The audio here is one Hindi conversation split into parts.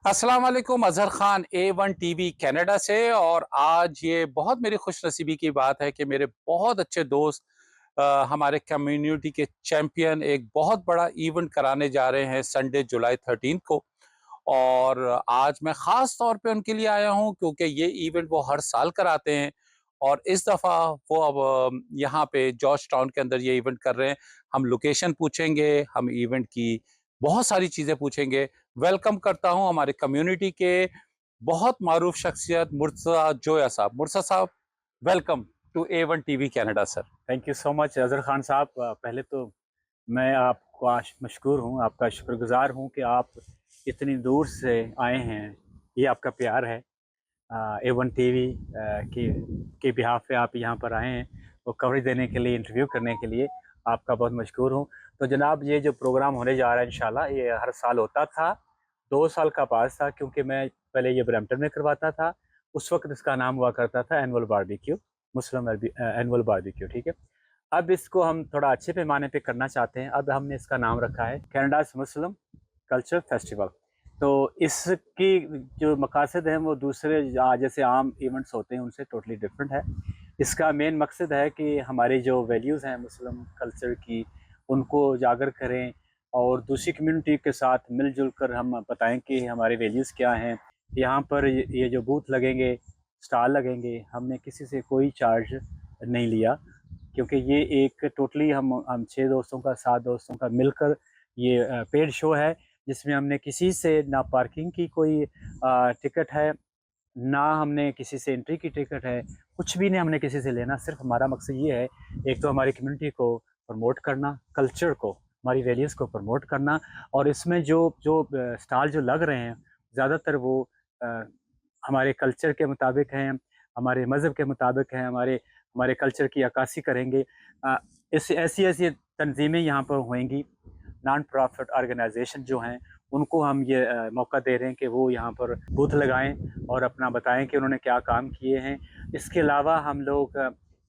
अस्सलाम वालेकुम, Azhar Khan A1 TV Canada से। और आज ये बहुत मेरी खुशनसीबी की बात है कि मेरे बहुत अच्छे दोस्त हमारे कम्युनिटी के चैंपियन एक बहुत बड़ा इवेंट कराने जा रहे हैं संडे जुलाई 13 को। और आज मैं ख़ास तौर पे उनके लिए आया हूँ क्योंकि ये इवेंट वो हर साल कराते हैं और इस दफ़ा वो अब यहाँ पे जॉर्ज टाउन के अंदर ये इवेंट कर रहे हैं। हम लोकेशन पूछेंगे, हम इवेंट की बहुत सारी चीज़ें पूछेंगे। वेलकम करता हूँ हमारे कम्युनिटी के बहुत मारूफ शख्सियत Murtaza Zoya sahab. Murtaza sahab, welcome to A1 TV Canada sir. Thank you so much Azhar Khan sahab. पहले तो मैं आपको मशकूर हूँ, आपका शुक्रगुज़ार हूँ कि आप इतनी दूर से आए हैं। ये आपका प्यार है। A1 टीवी के बिहाफ़ पे आप यहाँ पर आए हैं, वो कवरेज देने के लिए, इंटरव्यू करने के लिए आपका बहुत मशकूर हूँ। तो जनाब, ये जो प्रोग्राम होने जा रहा है इंशाल्लाह, ये हर साल होता था। 2 साल का पास था क्योंकि मैं पहले ये ब्रैम्पटन में करवाता था। उस वक़्त इसका नाम हुआ करता था एनुअल बारबेक्यू, एनुअल बारबेक्यू, ठीक है? अब इसको हम थोड़ा अच्छे पैमाने पे करना चाहते हैं। अब हमने इसका नाम रखा है कनाडाज़ मुस्लिम कल्चर फेस्टिवल। तो इसकी जो मकासद हैं वो दूसरे जैसे आम इवेंट्स होते हैं उनसे टोटली डिफरेंट है। इसका मेन मकसद है कि हमारी जो वैल्यूज़ हैं मुस्लिम कल्चर की, उनको उजागर करें और दूसरी कम्युनिटी के साथ मिल-जुल कर हम बताएँ कि हमारी वैल्यूज़ क्या हैं। यहाँ पर ये जो बूथ लगेंगे, स्टॉल लगेंगे, हमने किसी से कोई चार्ज नहीं लिया क्योंकि ये एक टोटली हम 6 दोस्तों का 7 दोस्तों का मिलकर ये पेड शो है, जिसमें हमने किसी से ना पार्किंग की कोई टिकट है, ना हमने किसी से एंट्री की टिकट है, कुछ भी नहीं हमने किसी से लेना। सिर्फ़ हमारा मकसद ये है, एक तो हमारी कम्युनिटी को प्रमोट करना, कल्चर को, हमारी वैल्यूज़ को प्रमोट करना। और इसमें जो जो स्टॉल जो लग रहे हैं, ज़्यादातर वो अ, हमारे कल्चर के मुताबिक हैं, हमारे मज़हब के मुताबिक हैं, हमारे हमारे कल्चर की अक्कासी करेंगे। अ, ऐसी-ऐसी तंज़ीमें यहाँ पर होएँगी, नॉन प्रॉफ़िट ऑर्गेनाइज़ेशन जो हैं, उनको हम ये मौका दे रहे हैं कि वो यहाँ पर बूथ लगाएँ और अपना बताएँ कि उन्होंने क्या काम किए हैं। इसके अलावा हम लोग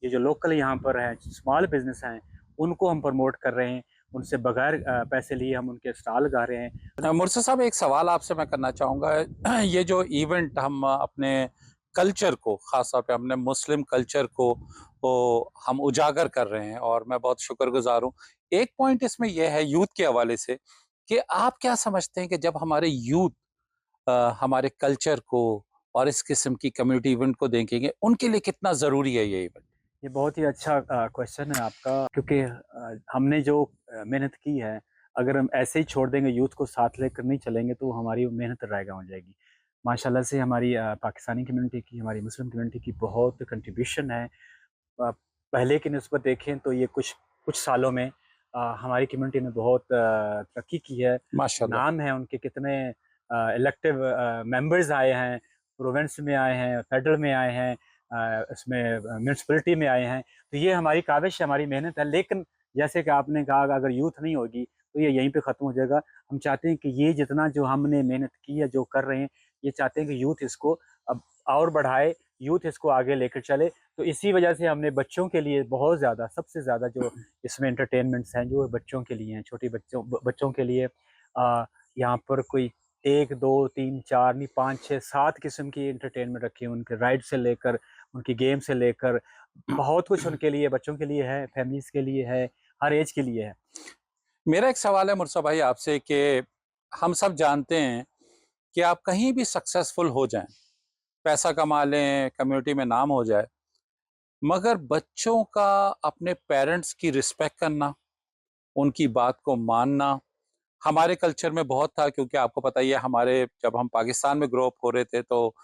ये जो लोकल यहाँ पर हैं, स्मॉल बिज़नेस हैं, उनको हम प्रमोट कर रहे हैं। उनसे बगैर पैसे लिए हम उनके स्टॉल लगा रहे हैं। मुर्तज़ा साहब, एक सवाल आपसे मैं करना चाहूँगा। ये जो इवेंट हम अपने कल्चर को, ख़ास तौर पे अपने मुस्लिम कल्चर को हम उजागर कर रहे हैं और मैं बहुत शुक्रगुज़ार हूँ। एक पॉइंट इसमें ये है यूथ के हवाले से कि आप क्या समझते हैं कि जब हमारे यूथ हमारे कल्चर को और इस किस्म की कम्युनिटी इवेंट को देखेंगे, उनके लिए कितना ज़रूरी है ये इवेंट? ये बहुत ही अच्छा क्वेश्चन है आपका क्योंकि हमने जो मेहनत की है, अगर हम ऐसे ही छोड़ देंगे, यूथ को साथ लेकर नहीं चलेंगे, तो हमारी मेहनत रायगा हो जाएगी। माशाल्लाह से हमारी पाकिस्तानी कम्युनिटी की, हमारी मुस्लिम कम्युनिटी की बहुत कंट्रीब्यूशन है। पहले की निस्बत देखें तो ये कुछ कुछ सालों में हमारी कम्युनिटी ने बहुत तरक्की की है। माशाल्लाह। नाम है उनके कितने इलेक्टिव मेंबर्स आए हैं, प्रोविंस में आए हैं, फेडरल में आए हैं, इसमें म्यूनसिपैलिटी में आए हैं। तो ये हमारी काविश है, हमारी मेहनत है। लेकिन जैसे कि आपने कहा, अगर यूथ नहीं होगी तो ये यहीं पे ख़त्म हो जाएगा। हम चाहते हैं कि ये जितना जो हमने मेहनत की है, जो कर रहे हैं, ये चाहते हैं कि यूथ इसको अब और बढ़ाए, यूथ इसको आगे लेकर चले। तो इसी वजह से हमने बच्चों के लिए बहुत ज़्यादा, सबसे ज़्यादा जो इसमें एंटरटेनमेंट्स हैं, जो बच्चों के लिए हैं, छोटे बच्चों के लिए यहाँ पर कोई 1, 2, 3, 4 नहीं, 5, 6, 7 किस्म की एंटरटेनमेंट रखी है। उनके राइड से लेकर, उनकी गेम से लेकर बहुत कुछ उनके लिए, बच्चों के लिए है, फैमिलीज़ के लिए है, हर ऐज के लिए है। मेरा एक सवाल है मुर्तज़ा भाई आपसे कि हम सब जानते हैं कि आप कहीं भी सक्सेसफुल हो जाएँ, पैसा कमा लें, कम्युनिटी में नाम हो जाए, मगर बच्चों का अपने पेरेंट्स की रिस्पेक्ट करना, उनकी बात को मानना, हमारे कल्चर में बहुत था क्योंकि आपको पता ही है हमारे जब हम पाकिस्तान में ग्रो अप हो रहे थे तो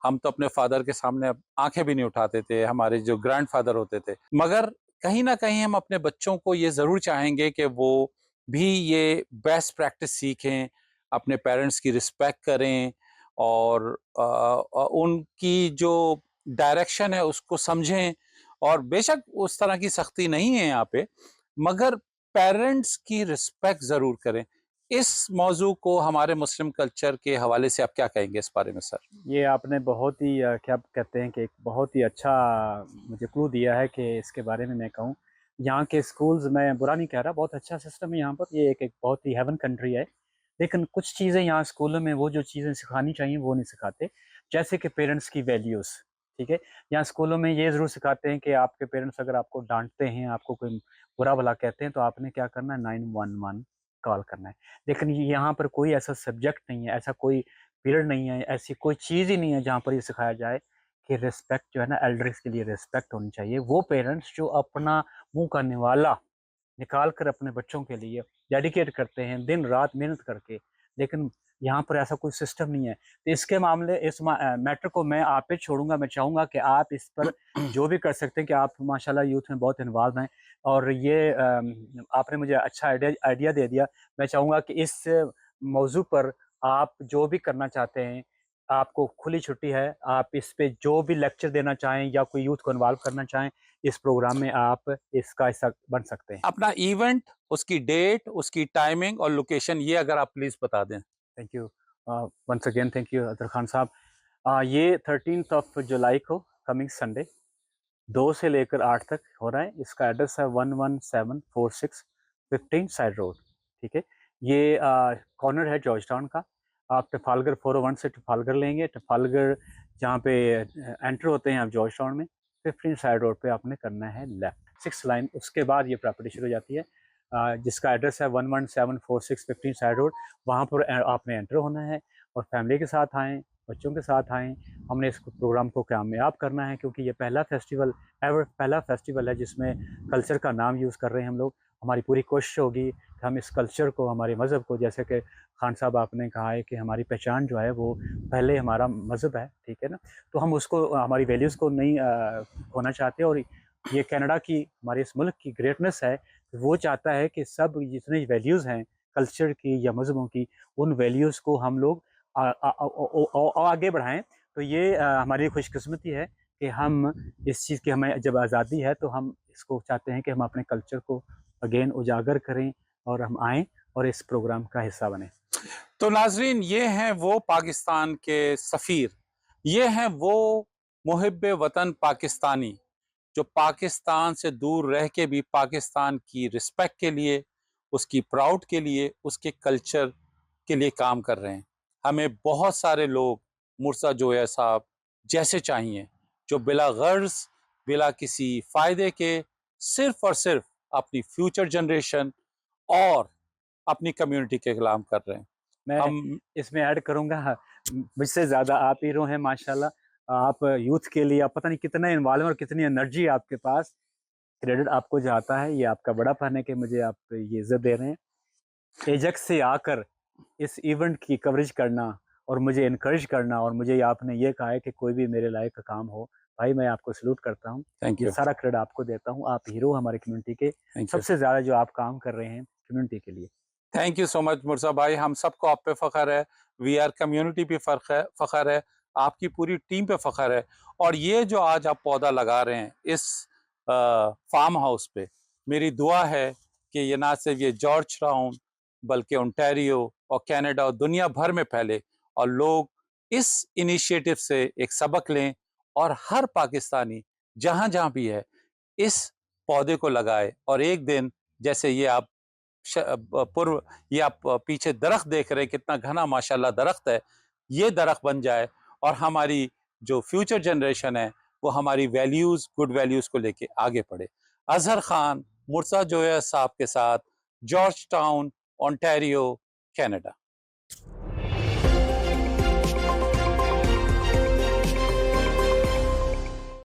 हम तो अपने फादर के सामने आँखें भी नहीं उठाते थे, हमारे जो ग्रैंडफ़ादर होते थे। मगर कहीं न कहीं हम अपने बच्चों को ये ज़रूर चाहेंगे कि वो भी ये बेस्ट प्रैक्टिस सीखें, अपने पेरेंट्स की रिस्पेक्ट करें और उनकी जो डायरेक्शन है उसको समझें। और बेशक उस तरह की सख्ती नहीं है यहाँ पे, मगर पेरेंट्स की रिस्पेक्ट ज़रूर करें। इस मौज़ू को हमारे मुस्लिम कल्चर के हवाले से आप क्या कहेंगे इस बारे में सर? ये आपने बहुत ही क्या कहते हैं कि एक बहुत ही अच्छा मुझे क्लू दिया है कि इसके बारे में मैं कहूँ। यहाँ के स्कूल्स, मैं बुरा नहीं कह रहा, बहुत अच्छा सिस्टम है यहाँ पर। ये एक एक बहुत ही हेवन कंट्री है। लेकिन कुछ चीज़ें यहाँ स्कूलों में वो जो चीज़ें सिखानी चाहिए वो नहीं सिखाते, जैसे कि पेरेंट्स की वैल्यूज़, ठीक है? यहाँ स्कूलों में ये ज़रूर सिखाते हैं कि आपके पेरेंट्स अगर आपको डाँटते हैं, आपको कोई बुरा-भला कहते हैं, तो आपने क्या करना है 911 कॉल करना है। लेकिन यहाँ पर कोई ऐसा सब्जेक्ट नहीं है, ऐसा कोई पीरियड नहीं है, ऐसी कोई चीज़ ही नहीं है जहाँ पर ये सिखाया जाए कि रिस्पेक्ट जो है ना एल्डर्स के लिए रिस्पेक्ट होनी चाहिए। वो पेरेंट्स जो अपना मुँह का निवाला निकाल कर अपने बच्चों के लिए डेडिकेट करते हैं, दिन-रात मेहनत करके, लेकिन यहाँ पर ऐसा कोई सिस्टम नहीं है। तो इसके मामले मैटर को मैं आप पे छोड़ूँगा, मैं चाहूँगा कि आप इस पर जो भी कर सकते हैं कि आप माशाल्लाह यूथ में बहुत इन्वॉल्व हैं और ये आपने मुझे अच्छा आइडिया दे दिया। मैं चाहूँगा कि इस मौज़ू पर आप जो भी करना चाहते हैं, आपको खुली छुट्टी है, आप इस पे जो भी लेक्चर देना चाहें या कोई यूथ को इन्वॉल्व करना चाहें, इस प्रोग्राम में आप इसका हिस्सा बन सकते हैं। अपना इवेंट, उसकी डेट, उसकी टाइमिंग और लोकेशन ये अगर आप प्लीज़ बता दें। Thank you once again thank you अदर खान साहब। ये 13th ऑफ जुलाई को कमिंग संडे 2 से लेकर 8 तक हो रहा है। इसका एड्रेस है 11746 15 साइड रोड, ठीक है? ये कॉर्नर है जॉर्ज टाउन का। आप ट्रफालगर 401 से ट्रफालगर लेंगे, ट्रफालगर जहाँ पे एंटर होते हैं आप जॉर्ज टाउन में, 15 साइड रोड पे आपने करना है लेफ्ट, 6th लाइन, उसके बाद ये प्रॉपर्टी शुरू हो जाती है। जिसका एड्रेस है 11746 15 साइड रोड, वहाँ पर आपने एंटर होना है और फैमिली के साथ आएँ, बच्चों के साथ आएँ। हमने इस प्रोग्राम को कामयाब करना है क्योंकि ये पहला फेस्टिवल है जिसमें कल्चर का नाम यूज़ कर रहे हैं हम लोग। हमारी पूरी कोशिश होगी कि हम इस कल्चर को, हमारे मज़हब को, जैसे कि खान साहब आपने कहा है कि हमारी पहचान जो है वो पहले हमारा मज़हब है, ठीक है ना? तो हम उसको हमारी वैल्यूज़ को नहीं खोना चाहते और ये कनाडा की, हमारे इस मुल्क की ग्रेटनेस है। वो चाहता है कि सब जितनी वैल्यूज़ हैं कल्चर की या मज़हबों की, उन वैल्यूज़ को हम लोग आगे बढ़ाएँ। तो ये हमारी खुशकिस्मती है कि हम इस चीज़ की, हमें जब आज़ादी है तो हम इसको चाहते हैं कि हम अपने कल्चर को अगेन उजागर करें और हम आएँ और इस प्रोग्राम का हिस्सा बनें। तो नाज़रीन, ये हैं वो पाकिस्तान के सफ़ीर, ये हैं वो मुहिब्बे वतन पाकिस्तानी, जो पाकिस्तान से दूर रह के भी पाकिस्तान की रिस्पेक्ट के लिए, उसकी प्राउड के लिए, उसके कल्चर के लिए काम कर रहे हैं। हमें बहुत सारे लोग मुर्तज़ा जोया साहब जैसे चाहिए, जो बिला गर्ज़, बिला किसी फ़ायदे के सिर्फ़ और सिर्फ़ अपनी फ्यूचर जनरेशन और अपनी कम्युनिटी के काम कर रहे हैं। मैं हम इसमें ऐड करूँगा, मुझसे ज़्यादा आप हीरो हैं माशाल्लाह। आप यूथ के लिए आप पता नहीं कितना इन्वॉल्व और कितनी एनर्जी है आपके पास। क्रेडिट आपको जाता है, ये आपका बड़ापन है कि मुझे आप ये इज़्ज़त दे रहे हैं। एजेक्स से आकर इस इवेंट की कवरेज करना और मुझे एनकरेज करना और मुझे आपने ये कहा है कि कोई भी मेरे लायक का काम हो, भाई मैं आपको सैल्यूट करता हूँ। थैंक ये यू, सारा क्रेडिट आपको देता हूँ। आप हीरो हमारी कम्युनिटी के, थैंक यू। सबसे ज़्यादा जो आप काम कर रहे हैं कम्युनिटी के लिए। Thank you so much Murtaza भाई, हम सबको आप पे फ़ख्र है, वी आर कम्युनिटी पे फ़ख्र है, आपकी पूरी टीम पे फ़ख्र है। और ये जो आज आप पौधा लगा रहे हैं इस फार्म हाउस पे, मेरी दुआ है कि ये ना सिर्फ ये जॉर्ज टाउन बल्कि ओंटारियो और कनाडा और दुनिया भर में फैले और लोग इस इनिशिएटिव से एक सबक लें और हर पाकिस्तानी जहाँ-जहाँ भी है, इस पौधे को लगाए और एक दिन जैसे ये आप पूर्व, ये आप पीछे दरख्त देख रहे हैं कितना घना माशाल्लाह दरख्त है, ये दरख्त बन जाए और हमारी जो फ्यूचर जनरेशन है वो हमारी वैल्यूज़, गुड वैल्यूज़ को लेके आगे बढ़े। अज़हर खान, मुर्तज़ा जोया साहब के साथ, जॉर्ज टाउन, ओंटारियो, कनाडा।